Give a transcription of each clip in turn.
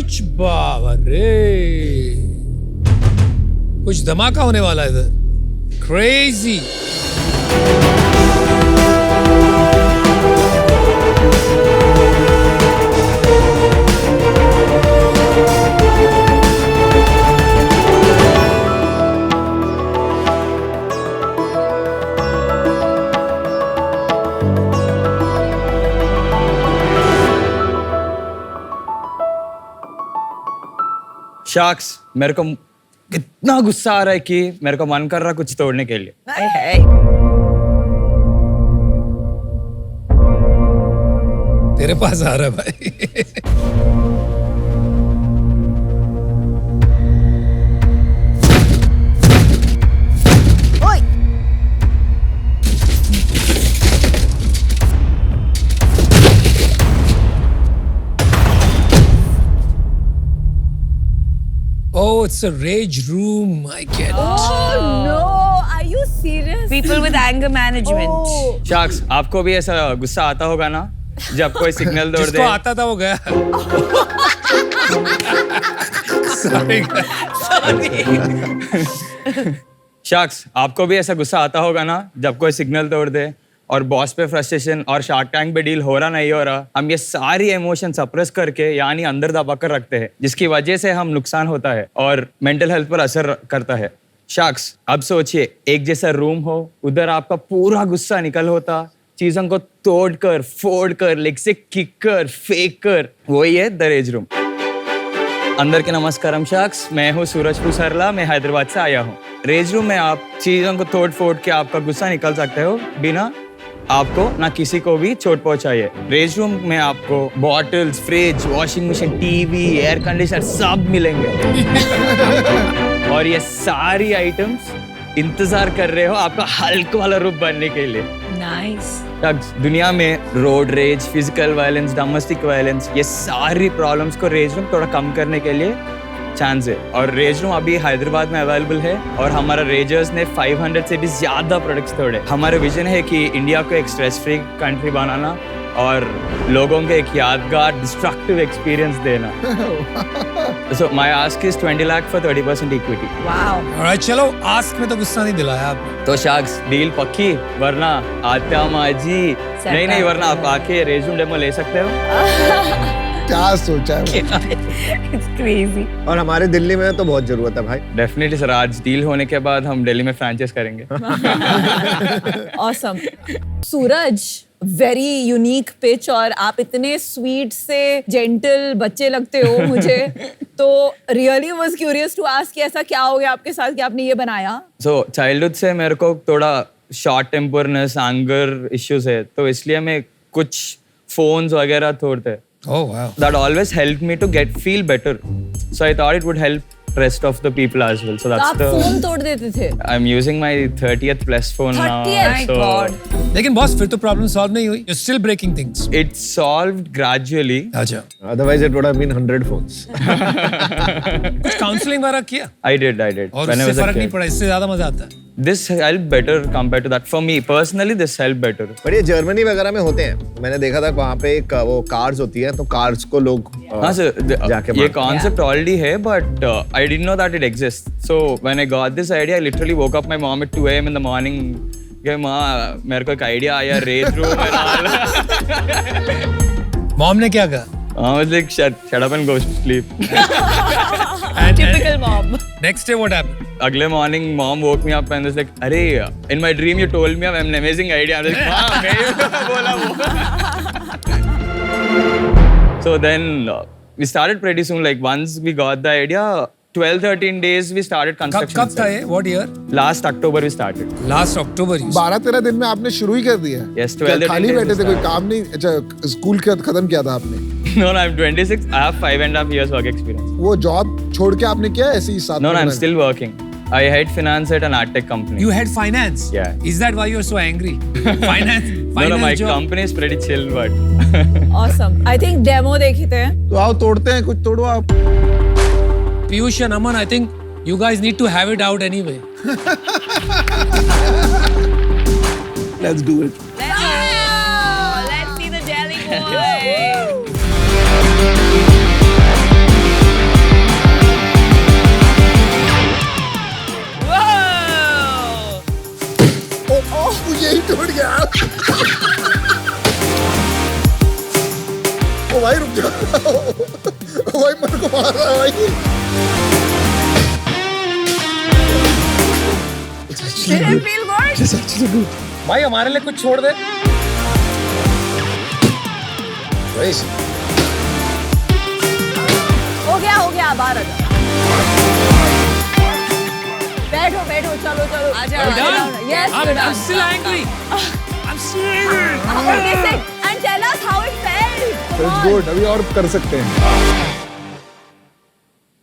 कुछ बाबा रे, कुछ धमाका होने वाला है इधर. क्रेजी. शार्क्स, मेरे को इतना गुस्सा आ रहा है कि मेरे को मन कर रहा कुछ तोड़ने के लिए. तेरे पास आ रहा है भाई. Oh, it's a rage room. I get it. Oh no, are you serious? People with anger management. Oh. Sharks, आपको भी ऐसा गुस्सा आता होगा ना जब कोई सिग्नल तोड़ दे. जिसको आता था वो गया. Sorry. शार्क्स, आपको भी ऐसा गुस्सा आता होगा ना जब कोई सिग्नल तोड़ दे और बॉस पे फ्रस्ट्रेशन और शार्क टैंक पे डील हो रहा नहीं हो रहा. हम ये सारी इमोशन सप्रेस करके यानी अंदर दबा कर रखते हैं, जिसकी वजह से हम नुकसान होता है और मेंटल हेल्थ पर असर करता है. शार्क्स, अब सोचिए एक जैसा रूम हो, उधर आपका पूरा गुस्सा निकल होता, चीजों को तोड़कर फोड़कर लेग से किक कर फेंक कर. वही है द रेज रूम. अंदर के नमस्कारम शार्क्स, मैं हूँ सूरज पुसरला, मैं हैदराबाद से आया हूँ. रेज रूम में आप चीजों को तोड़ फोड़ के आपका गुस्सा निकल सकते हो बिना आपको ना किसी को भी चोट पहुंचाइए. रेज रूम में आपको bottles, fridge, washing machine, TV, air conditioner सब मिलेंगे. और ये सारी आइटम्स इंतजार कर रहे हो आपका हल्क वाला रूप बनने के लिए. Nice. दुनिया में road rage, physical violence, domestic violence, ये सारी प्रॉब्लम्स को रेज रूम थोड़ा कम करने के लिए चांस है. और रेज रूम अभी हैदराबाद में अवेलेबल है और हमारा रेजर्स ने 500 से भी ज्यादा प्रोडक्ट्स तोड़े. हमारा विजन है कि इंडिया को एक स्ट्रेस फ्री कंट्री बनाना और लोगों को एक यादगार डिस्ट्रक्टिव एक्सपीरियंस देना. So my ask is 20 lakh for 30% equity. Wow. Alright, चलो आस्क में तो गुस्सा नहीं दिलाया आपने. तो शार्क्स, डील पक्की, वरना आत्या माजी नहीं वरना आप आके रेज रूम डेमो ले सकते हो. क्या सोचा है? It's crazy. और हमारे दिल्ली में तो बहुत जरूरत है भाई. डेफिनेटली सर, आज डील होने के बाद हम दिल्ली में फ्रैंचाइज करेंगे. Awesome. सूरज, वेरी यूनिक पिच और आप इतने स्वीट से जेंटल बच्चे लगते हो मुझे. तो really was curious to ask कि ऐसा क्या हो गया आपके साथ कि आपने ये बनाया. सो चाइल्डहुड से मेरे को थोड़ा शॉर्ट टेम्परनेस, एंगर इश्यूज है, तो इसलिए मैं कुछ फोन्स वगैरह तोड़ते. Oh wow. That always helped me to feel better. So I thought it would help rest of the people as well. So तो that's आप फोन तोड़ देते थे. I'm using my 30th plus phone now. 30th? My So God. लेकिन boss फिर तो problem solve नहीं हुई. You're still breaking things. it solved gradually. अच्छा. Otherwise it would have been 100 phones. कुछ काउंसलिंग वगैरह किया I did. और When I उससे was a फर्क नहीं kid. पड़ा, इससे ज्यादा मजा आता है. This helped better compared to that. For me personally, this helped better. पर ये जर्मनी वगैरह में होते हैं. मैंने देखा था वहाँ पे एक वो कार्स होती है, तो कार्स को लोग हाँ सर, जाके ये मारते concept already है, but I didn't know that it exists. So when I got this idea, I literally woke up my mom at 2 a.m. in the morning. कि माँ, मेरे को एक आइडिया आया raise room and all. Mom ने क्या कहा? I was like, shut up and go sleep. Typical mom. Next day what happened? अगले morning, mom woke me up and was like, अरे, in my dream you told me I have an amazing idea. I was like, हाँ, मैं ही बोला वो. So then we started pretty soon. Like once we got the idea, 12-13 days we started construction. कब था ये? What year? Last October we started. Last October. 12-13 दिन में आपने शुरू ही कर दिया. Yes, क्या 12 खाली days बैठे थे, we कोई काम नहीं? अच्छा, स्कूल खत्म किया था आपने? No, I'm 26. I have 5.5 years work experience. वो जॉब छोड़ के आपने किया ऐसे ही साथ No, में I'm बनाया? still working. I head finance at an ad tech company. You had finance. Yeah. Is that why you're so angry? Finance. No, my job. company is pretty chill, but Awesome. I think demo देखते हैं. तो आओ तोड़ते हैं, कुछ तोड़ो आप. Piyush and Aman, I think you guys need to have it out anyway. Let's do it. Let's go. Let's see the Delhi boy. भाई मेरे को मार रहा है भाई। Did it feel good? भाई हमारे लिए कुछ छोड़ दे। हो गया बाहर आ जाओ। बैठो चलो आ जाओ। Yes, I'm, you're I'm done. still angry. I'm still angry. Okay, sit and tell us how it felt. Come It's on. good. अभी और कर सकते हैं।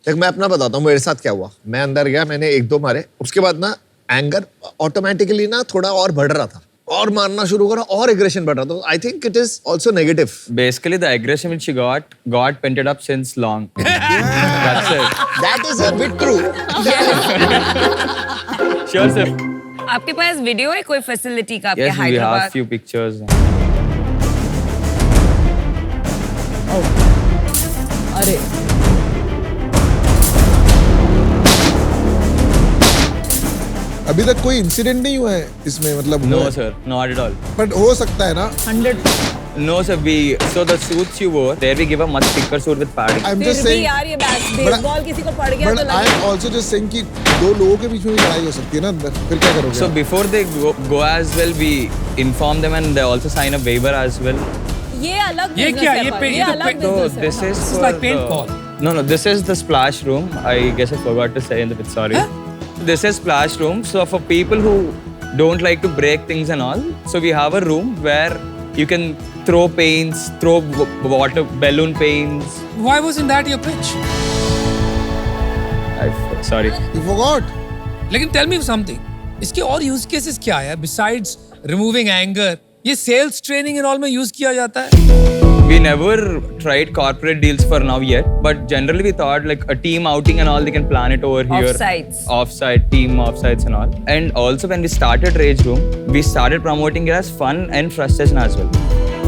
देख मैं अपना बताता हूँ मेरे साथ क्या हुआ। मैं अंदर गया, मैंने एक दो मारे, उसके बाद ना एंगर ऑटोमेटिकली ना थोड़ा और बढ़ रहा था और मारना शुरू करा और एग्रेशन बढ़ रहा था। I think it is also negative. Basically, the aggression which she got painted up since long. That's it. That is a bit true. Sure, sir. आपके पास वीडियो है कोई फैसिलिटी का आपके Yes, we have Hyderabad? few pictures. अरे अभी तक कोई incident नहीं हुआ है इसमें, मतलब No, sir, not at all. But हो सकता है ना। 100 No, sir. So the suits you wore, there we give a much thicker suit with padding. I am फिर जस्ट भी सेइंग, यार ये बेसबॉल किसी को पड़ गया बट तो आई लगे। एम आल्सो जस्ट सेइंग कि दो लोगों के बीच में भी लड़ाई हो सकती है ना अंदर, फिर क्या करोगे? So before they go as well, we inform them and they also sign a waiver as well. ये अलग ये business क्या? है ये पर, पे- ये ये तो अलग पे- So business है। this is This is for like paint the- call. No, this is the splash room. I guess I forgot to say in the bit. Sorry. This is splash room. So for people who don't like to break things and all, so we have a room where you can throw paints, throw water balloon paints. Why wasn't that your pitch? Sorry. You forgot? लेकिन tell me something. इसके और use cases क्या है besides removing anger? ये sales training and all में use किया जाता है? We never tried corporate deals for now yet, but generally we thought like a team outing and all, they can plan it over here. Offsites. Offsite, team offsites and all. And also when we started Rage Room, we started promoting it as fun and frustration as well.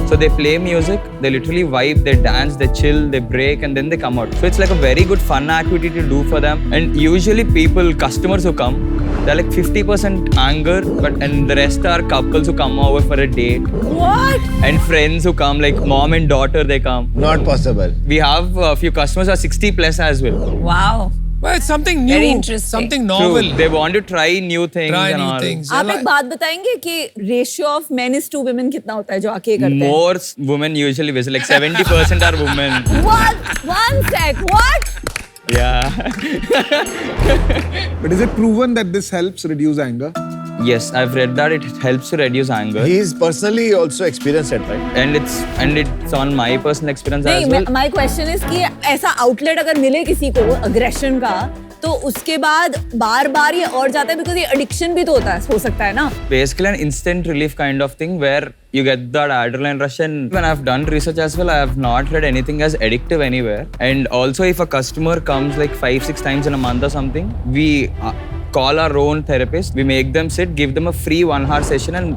So they play music, they literally vibe, they dance, they chill, they break, and then they come out. So it's like a very good fun activity to do for them. And usually customers who come, they're like 50% anger, and the rest are couples who come over for a date. What? And friends who come, like mom and daughter, they come. Not possible. We have a few customers who are 60 plus as well. Wow. Well, it's something new, Very interesting. something True. novel. They want to try new things Try and new all. things. आप एक बात बताएंगे कि ratio of men is to women कितना होता है जो आके ये करते हैं? More women usually visit, like 70% are women. What? One sec. What? Yeah. But is it proven that this helps reduce anger? Yes, I've read that it helps to reduce anger. He is personally also experienced it, right? And it's on my personal experience as नहीं, well. my question is कि ऐसा outlet अगर मिले किसी को aggression का तो उसके बाद बार-बार ये और जाता है बिकॉज़ ये एडिक्शन भी तो हो सकता है ना? Basically an instant relief kind of thing where you get that adrenaline rush. And when I've done research as well, I have not read anything as addictive anywhere. And also if a customer comes like 5-6 times in a month or something, we call our own therapist, we make them sit, give them a free 1-hour session and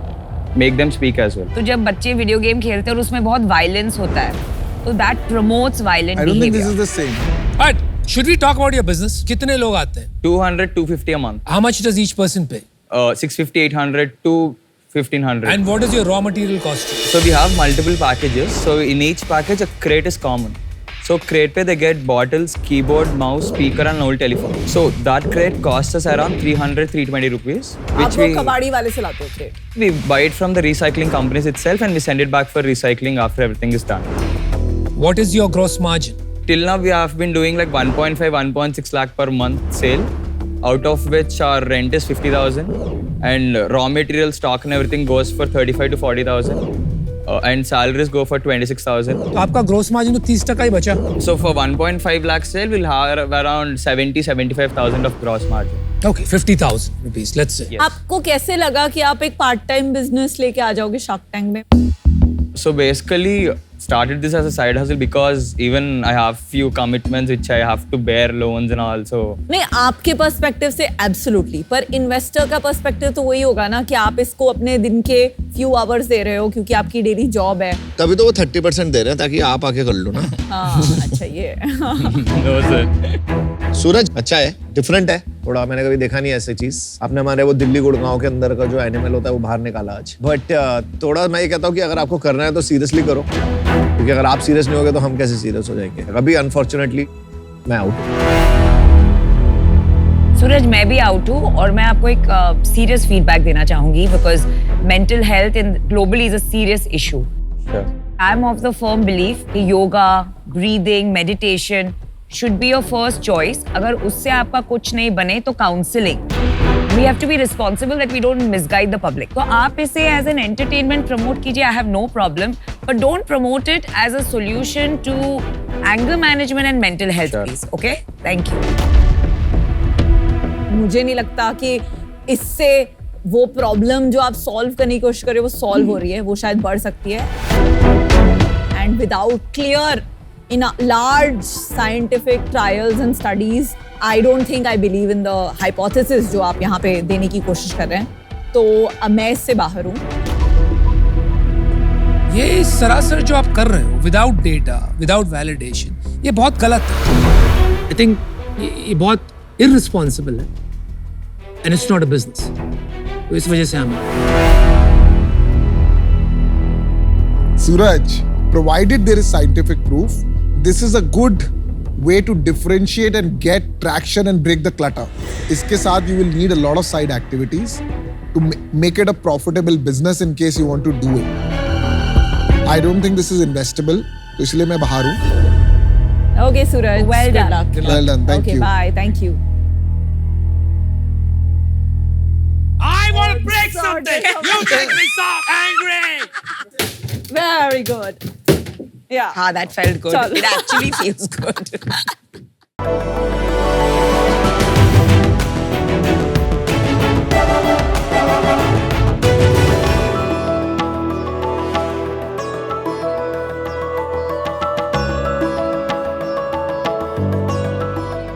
make them speak as well. तो जब बच्चे video game खेलते हैं और उसमें बहुत violence होता है तो that promotes violent I don't think this behaviour. is the same. But should we talk about your business? कितने लोग आते हैं? 200-250 a month. How much does each person pay? 650-800 to 1500. And what is your raw material cost? So we have multiple packages. So in each package, a crate is common. So crate pe they get bottles, keyboard, mouse, speaker and old telephone. So that crate costs us around 300-320 rupees, आप which वो कबाड़ी वाले से लाते हो crate? we buy it from the recycling companies itself and we send it back for recycling after everything is done. What is your gross margin? Till now we have been doing like 1.5-1.6 lakh per month sale, out of which our rent is 50,000 and raw material stock and everything goes for 35 to 40,000 and salaries go for 26,000. तो आपका gross margin तो 30% ही बचा. So for 1.5 lakh sale, we'll have around 70-75,000 of gross margin. Okay, 50,000 rupees, let's say. Yes. आपको कैसे लगा कि आप एक पार्ट टाइम बिजनेस लेके आ जाओगे शार्क टैंक में? So basically, started this as a side hustle because even I have few commitments which I have to bear loans and all. So नहीं, आपके पर्सपेक्टिव से एब्सोल्युटली, पर इन्वेस्टर का perspective तो वही होगा ना कि आप इसको अपने दिन के फ्यू आवर्स दे रहे हो क्योंकि आपकी डेली जॉब है। तभी तो वो 30% दे रहे हैं ताकि आप आके कर लो ना। हाँ, अच्छा ये no sir. सूरज अच्छा है, डिफरेंट है थोड़ा, मैंने कभी देखा नहीं ऐसी चीज। आपने हमारे वो दिल्ली गुड़गांव के अंदर का जो एनिमल होता है वो बाहर निकाला आज। बट थोड़ा मैं ये कहता हूँ कि अगर आपको करना है तो सीरियसली करो, क्योंकि अगर आप सीरियस नहीं होगे तो हम कैसे सीरियस हो जाएंगे. अभी अनफॉर्चुनेटली मैं आउट. सूरज मैं भी आउट हूँ और मैं आपको एक सीरियस फीडबैक देना चाहूंगी because mental health in globally is a serious issue. I am of the firm believe कि yoga, breathing, meditation should be your first choice. अगर उससे आपका कुछ नहीं बने तो counselling. We have to be responsible that we don't misguide the public. तो आप इसे एज एन एंटरटेनमेंट प्रमोट कीजिए, I have no problem, but don't promote it as a solution to anger management and mental health please. Okay, thank you. मुझे नहीं लगता कि इससे वो प्रॉब्लम जो आप सॉल्व करने की कोशिश कर रहे हो वो सॉल्व हो रही है, वो शायद बढ़ सकती है. And without clear in large scientific trials and studies, I don't think I believe in the hypothesis जो आप यहाँ पे देने की कोशिश कर रहे हैं. तो मैं इससे बाहर हूँ. ये सरासर जो आप कर रहे हो विदाउट डेटा, विदाउट वैलिडेशन, ये बहुत गलत है. आई थिंक ये बहुत इररिस्पॉन्सिबल है and it's not a business. तो इस वजह से हम Suraj, provided there is scientific proof, this is a good way to differentiate and get traction and break the clutter. इसके साथ you will need a lot of side activities to make it a profitable business in case you want to do it. I don't think this is investable, तो इसलिए मैं बाहर हूँ. Okay, Suraj. Well Good done. luck. Well done, thank Okay, you. bye. Thank you. I want to break something. You make me so angry. Very good. Yeah. Ah, that felt good. Chalo. It actually feels good.